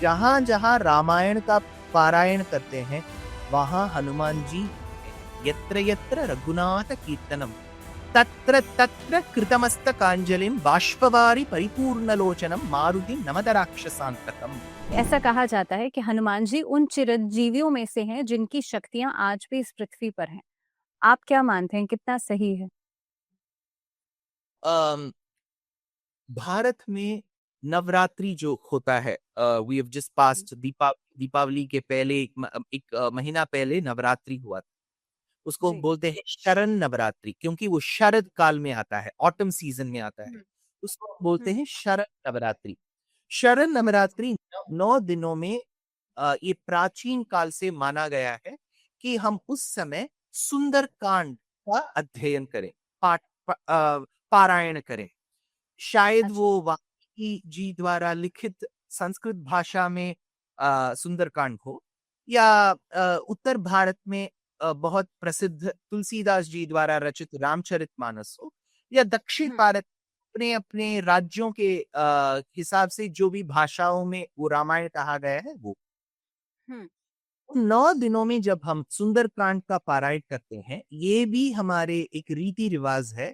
जहाँ जहाँ रामायण का पारायण करते हैं वहाँ हनुमान जी हैं। यत्र यत्र रघुनाथ कीर्तनम तत्र तत्र कृतमस्तकांजलिं बाष्पवारि परिपूर्णलोचनं मारुतिं नमत राक्षसांतकम्। ऐसा कहा जाता है कि हनुमान जी उन चिरंजीवियों में से हैं जिनकी शक्तियां आज भी इस पृथ्वी पर हैं। आप क्या मानते हैं, कितना सही है? अम, भारत में नवरात्रि जो होता है, वी हैव जस्ट जी। पास्ट दीपावली के पहले एक महीना पहले नवरात्रि हुआ था। उसको जी। बोलते हैं शरद नवरात्रि क्योंकि वो शरद काल में आता है, ऑटम सीजन में आता है। हुँ, उसको बोलते हुँ, हैं शरद नवरात्रि। शरद नवरात्रि 9 दिनों में ये प्राचीन काल से माना गया है कि हम उस समय सुंदरकांड का अध्ययन करें, पारायण करें। शायद अच्छा। वो वाल्मीकि जी द्वारा लिखित संस्कृत भाषा में सुंदरकांड हो या उत्तर भारत में बहुत प्रसिद्ध तुलसीदास जी द्वारा रचित रामचरितमानस हो या दक्षिण हुँ, भारत अपने-अपने राज्यों के हिसाब से जो भी भाषाओं में वो रामायण कहा गया है वो। हुँ, 9 दिनों में जब हम सुंदरकांड का पारायण करते हैं, ये भी हमारे एक रीति-रिवाज है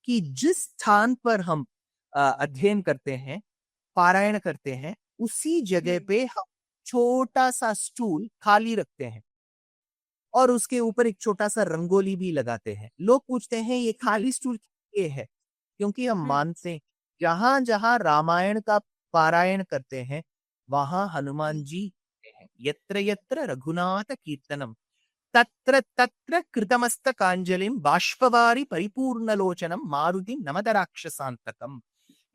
कि जिस स्थान पर हम अध्ययन करते हैं, पारायण करते हैं, उसी जगह हुँ, पे हम छोटा-सा स्टूल खाली रखते हैं और उसके ऊपर एक छोटा-सा रंगोली भी लगाते हैं। लोग पूछते हैं ये खाली स्टूल किस लिए है? क्योंकि हम हुँ, मानते हैं जहाँ-जहाँ रामायण का पारायण करते हैं, वहाँ हनुमान हुँ, जी हैं। यत्र यत्र रघुनाथ कीर्तनम तत्र तत्र कृतमस्तकांजलिं बाष्पवारि परिपूर्णलोचनं मारुतिं नमत राक्षसांतकम्।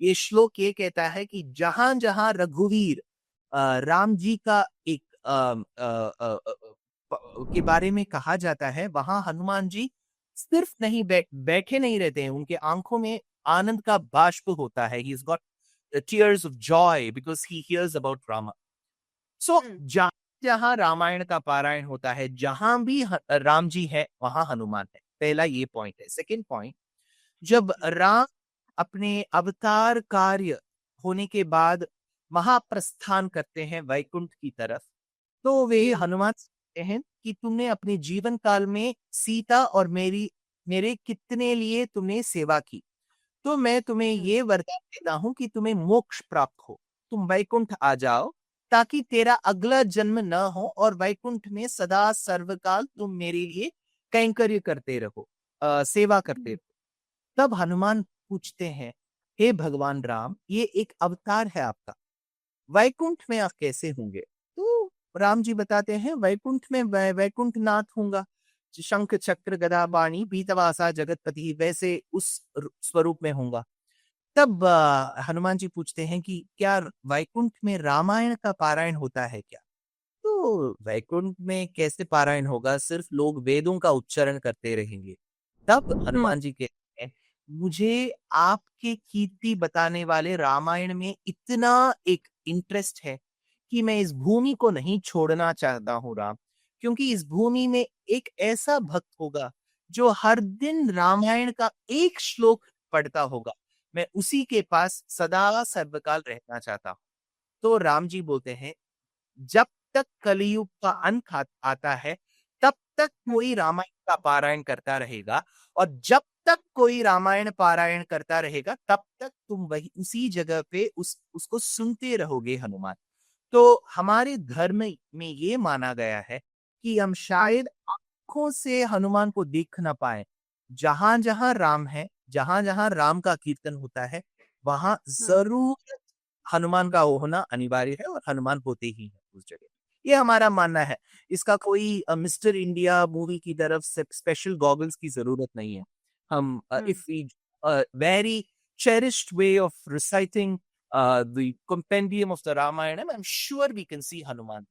ये श्लोक ये कहता है कि जहाँ-जहाँ रघुवीर राम जी का एक के बारे में कहा जाता है, वहाँ हनुमान जी सिर्फ नहीं बैठे नहीं रहते हैं, उनके आँखों में आनंद का बाष्प होता है। He has got tears of joy because he hears about Rama. So हुँ, जहाँ जहाँ रामायण का पारायण होता है, जहाँ भी राम जी है, वहाँ हनुमान है। पहला ये पॉइंट है। सेकंड पॉइंट, जब जी। राम अपने अवतार कार्य होने के बाद महाप्रस्थान करते हैं वैकुंठ की तरफ, तो वे हुँ, हनुमान से कहते हैं कि तुमने अपने जीवन काल में सीता और मेरे कितने लिए तुमने सेवा की। तो मैं तुम्हें हुँ, ये वरदान देता हूँ कि तुम्हें मोक्ष प्राप्त हो। तुम वैकुंठ आ जाओ, ताकि तेरा अगला जन्म न हो और वैकुंठ में सदा सर्वकाल तुम मेरे लिए कैंकर्य करते रहो, सेवा करते हुँ, रहो। तब हनुमान पूछते हैं, हे भगवान राम, ये एक अवतार है आपका, वैकुंठ में आप कैसे होंगे? तो राम जी बताते हैं, वैकुंठ में वैकुंठ नाथ होऊँगा। शंख, चक्र, गदा, बाणी, पीतवासा, जगतपति वैसे उस स्वरूप में होऊँगा। तब हनुमान जी पूछते हैं कि क्या वैकुंठ में रामायण का पारायण होता है क्या? तो वैकुंठ में कैसे पारायण होगा? सिर्फ लोग वेदों का उच्चारण करते रहेंगे। तब हुँ, हनुमान जी कहते हैं, मुझे आपके कीर्ति बताने वाले रामायण में इतना एक इंटरेस्ट है कि मैं इस भूमि को नहीं छोड़ना चाहता हूँ राम। क्योंकि इस भूमि में एक ऐसा भक्त होगा जो हर दिन रामायण का एक श्लोक पढ़ता होगा। मैं उसी के पास सदा सर्वकाल रहना चाहता हूँ। तो राम जी बोलते हैं, जब तक कलयुग का अंत आता है, तब तक हुँ, कोई रामायण का पारायण करता रहेगा और जब तक कोई रामायण पारायण करता रहेगा, तब तक तुम वही उसी जगह पे उसको सुनते रहोगे हनुमान। तो हमारे धर्म में ये माना गया है कि हम शायद आँखों से हनुमान को देख ना पाएँ। जहाँ-जहाँ राम है, जहाँ-जहाँ राम का कीर्तन होता है, वहाँ हुँ। ज़रूर हनुमान का होना अनिवार्य है और हनुमान होते ही हैं उस जगह। ये हमारा मानना है। इसका कोई मिस्टर इंडिया मूवी की तरफ से स्पेशल गॉगल्स की ज़रूरत नहीं है। हम हुँ। If we very cherished way of reciting the compendium of the Ramayana, I'm sure we can see Hanuman.